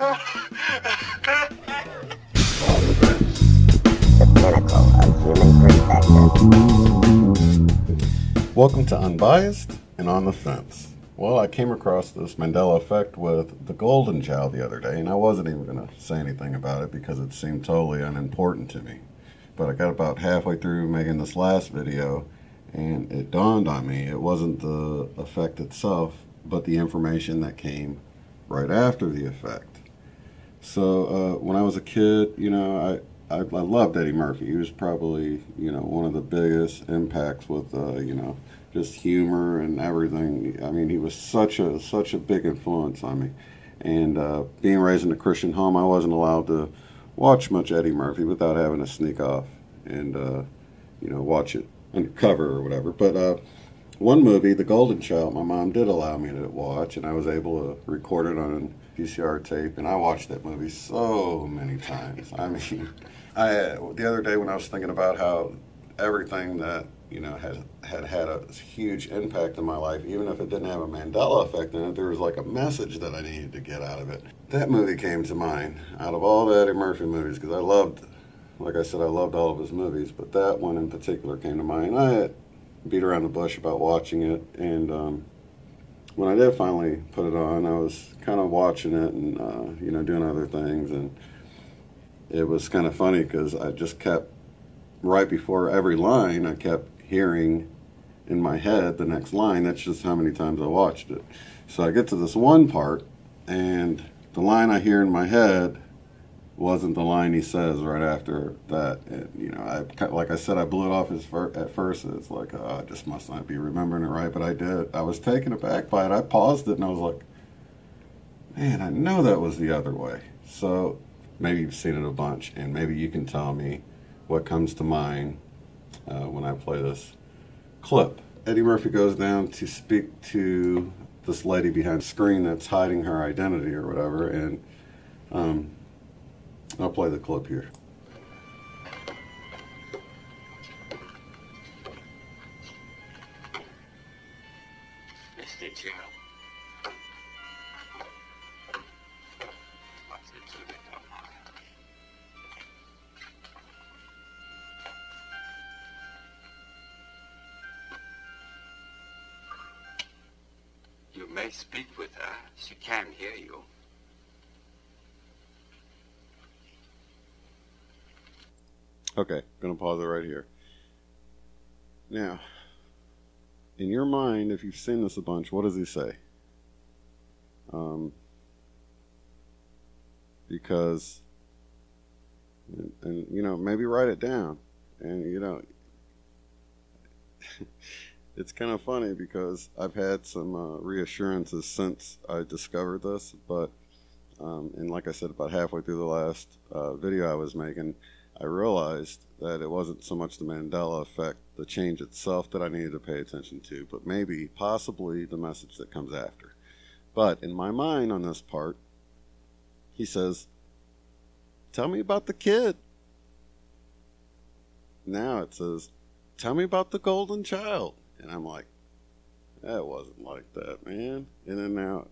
The pinnacle of human perspective. Welcome to Unbiased and On the Fence. Well, I came across this Mandela Effect with the Golden Child the other day, and I wasn't even going to say anything about it because it seemed totally unimportant to me. But I got about halfway through making this last video, and it dawned on me it wasn't the effect itself, but the information that came right after the effect. So when I was a kid, I loved Eddie Murphy. He was probably, one of the biggest impacts with, just humor and everything. I mean, he was such a big influence on me. And being raised in a Christian home, I wasn't allowed to watch much Eddie Murphy without having to sneak off and, watch it undercover or whatever. But one movie, The Golden Child, my mom did allow me to watch, and I was able to record it on VCR tape, and I watched that movie so many times. I mean, the other day when I was thinking about how everything that had a huge impact in my life, even if it didn't have a Mandela effect in it, there was like a message that I needed to get out of it. That movie came to mind out of all the Eddie Murphy movies, because I loved all of his movies, but that one in particular came to mind. I had beat around the bush about watching it, and when I did finally put it on, I was kind of watching it and doing other things, and it was kind of funny because I just kept, right before every line, I kept hearing in my head the next line. That's just how many times I watched it. So I get to this one part, and the line I hear in my head wasn't the line he says right after that. And, like I said, I blew it off at first. It's like, I just must not be remembering it right, but I did. I was taken aback by it. I paused it, and I was like, man, I know that was the other way. So maybe you've seen it a bunch, and maybe you can tell me what comes to mind when I play this clip. Eddie Murphy goes down to speak to this lady behind the screen that's hiding her identity or whatever, and I'll play the clip here. Mr. Joe. You may speak with her. She can hear you. Okay, gonna pause it right here. Now, in your mind, if you've seen this a bunch, what does he say? Because, and maybe write it down. And it's kind of funny because I've had some reassurances since I discovered this, but and like I said, about halfway through the last video I was making, I realized that it wasn't so much the Mandela effect, the change itself, that I needed to pay attention to, but maybe, possibly, the message that comes after. But in my mind on this part, he says, tell me about the kid. Now it says, tell me about the golden child. And I'm like, that wasn't like that, man. And then now,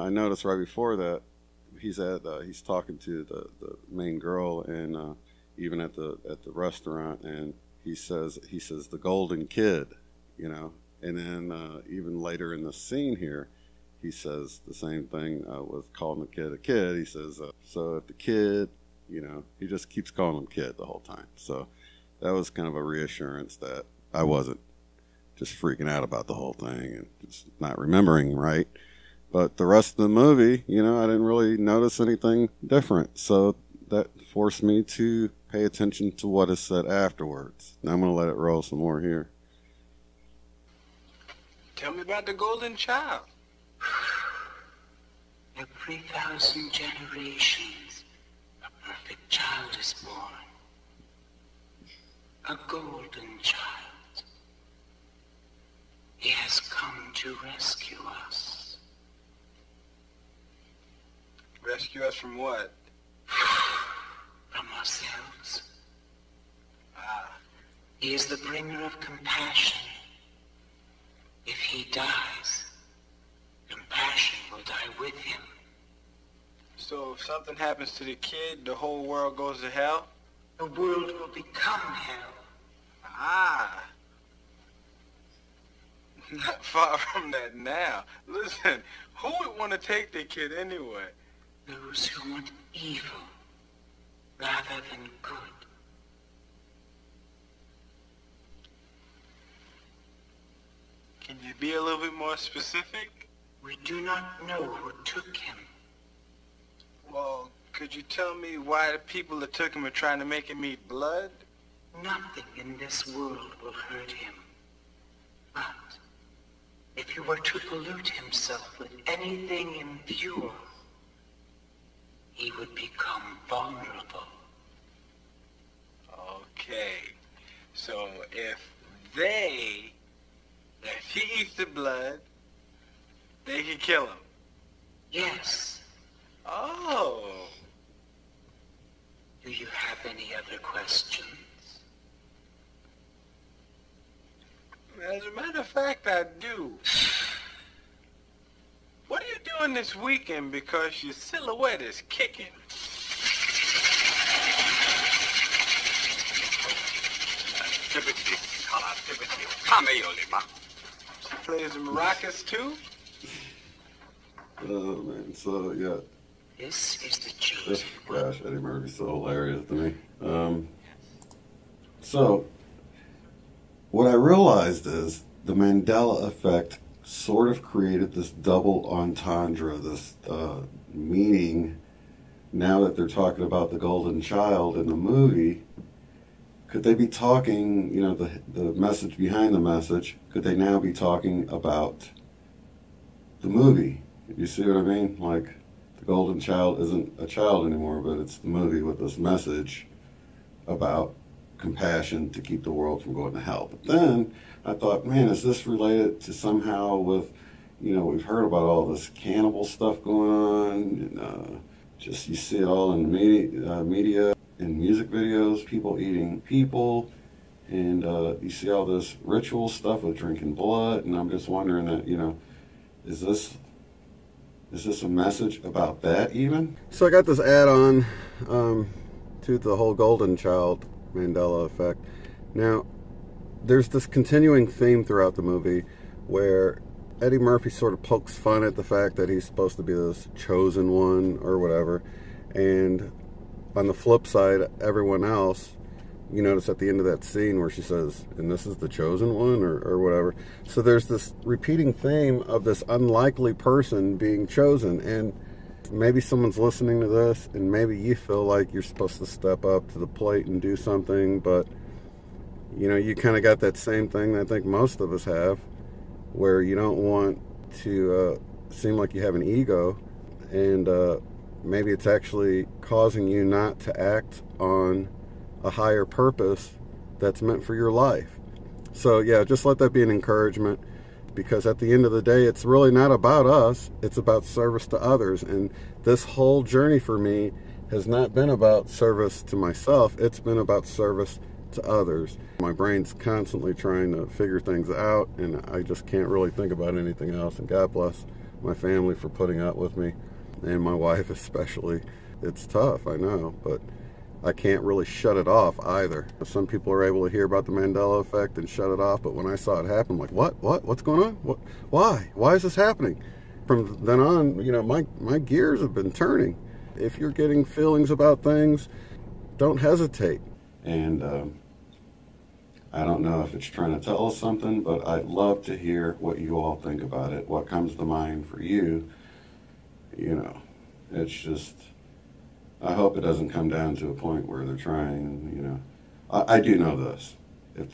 I noticed right before that, he's talking to the main girl, and even at the restaurant, and he says the golden kid, and then even later in the scene here, he says the same thing with calling the kid a kid. He says, so if the kid, he just keeps calling him kid the whole time. So that was kind of a reassurance that I wasn't just freaking out about the whole thing and just not remembering right. But the rest of the movie, I didn't really notice anything different. So that forced me to pay attention to what is said afterwards. Now I'm going to let it roll some more here. Tell me about the golden child. Every 1,000 generations, a perfect child is born. A golden child. He has come to rescue us. Rescue us from what? From ourselves. He is the bringer of compassion. If he dies, compassion will die with him. So if something happens to the kid, the whole world goes to hell? The world will become hell. Ah. Not far from that now. Listen, who would want to take the kid anyway? Those who want evil rather than good. Can you be a little bit more specific? We do not know who took him. Well, could you tell me why the people that took him are trying to make him eat blood? Nothing in this world will hurt him. But if he were to pollute himself with anything impure, he would become vulnerable. Okay. So if he eats the blood, they can kill him. Yes. Oh. Do you have any other questions? As a matter of fact, I do. What are you doing this weekend? Because your silhouette is kicking. She plays the maracas too? Oh man, so yeah. This is the chosen one. Gosh, Eddie Murphy's so hilarious to me. So, what I realized is the Mandela Effect sort of created this double entendre, this meaning. Now that they're talking about the golden child in the movie, could they be talking, you know, the message behind the message, could they now be talking about the movie? You see what I mean? Like, the golden child isn't a child anymore, but it's the movie with this message about compassion to keep the world from going to hell. But then I thought, man, is this related to somehow with, you know, we've heard about all this cannibal stuff going on, and just you see it all in the media, in music videos, people eating people, and you see all this ritual stuff with drinking blood, and I'm just wondering that, you know, is this a message about that even? So I got this add-on to the whole golden child Mandela Effect. Now, there's this continuing theme throughout the movie where Eddie Murphy sort of pokes fun at the fact that he's supposed to be this chosen one or whatever, and on the flip side, everyone else, you notice at the end of that scene where she says, and this is the chosen one, or whatever. So there's this repeating theme of this unlikely person being chosen, and maybe someone's listening to this, and maybe you feel like you're supposed to step up to the plate and do something, but, you know, you kind of got that same thing that I think most of us have, where you don't want to seem like you have an ego, and maybe it's actually causing you not to act on a higher purpose that's meant for your life. So yeah, just let that be an encouragement, because at the end of the day, it's really not about us, it's about service to others. And this whole journey for me has not been about service to myself, it's been about service to others. My brain's constantly trying to figure things out, and I just can't really think about anything else. And God bless my family for putting up with me, and my wife especially. It's tough, I know, but I can't really shut it off either. Some people are able to hear about the Mandela Effect and shut it off, but when I saw it happen, I'm like, what's going on? Why is this happening? From then on, you know, my gears have been turning. If you're getting feelings about things, don't hesitate. And I don't know if it's trying to tell us something, but I'd love to hear what you all think about it. What comes to mind for you? You know, it's just, I hope it doesn't come down to a point where they're trying, you know. I do know this. If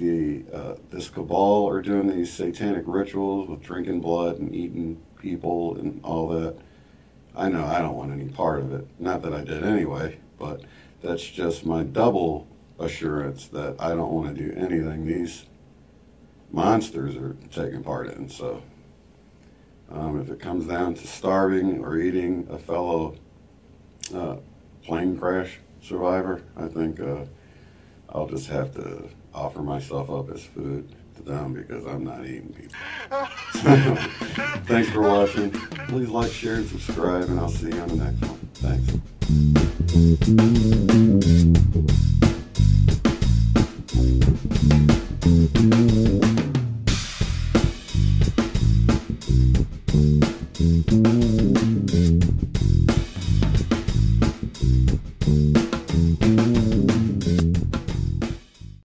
this cabal are doing these satanic rituals with drinking blood and eating people and all that, I know I don't want any part of it. Not that I did anyway, but that's just my double assurance that I don't want to do anything these monsters are taking part in. So if it comes down to starving or eating a fellow plane crash survivor, I think I'll just have to offer myself up as food to them, because I'm not eating people. Thanks for watching. Please like, share, and subscribe, and I'll see you on the next one. Thanks.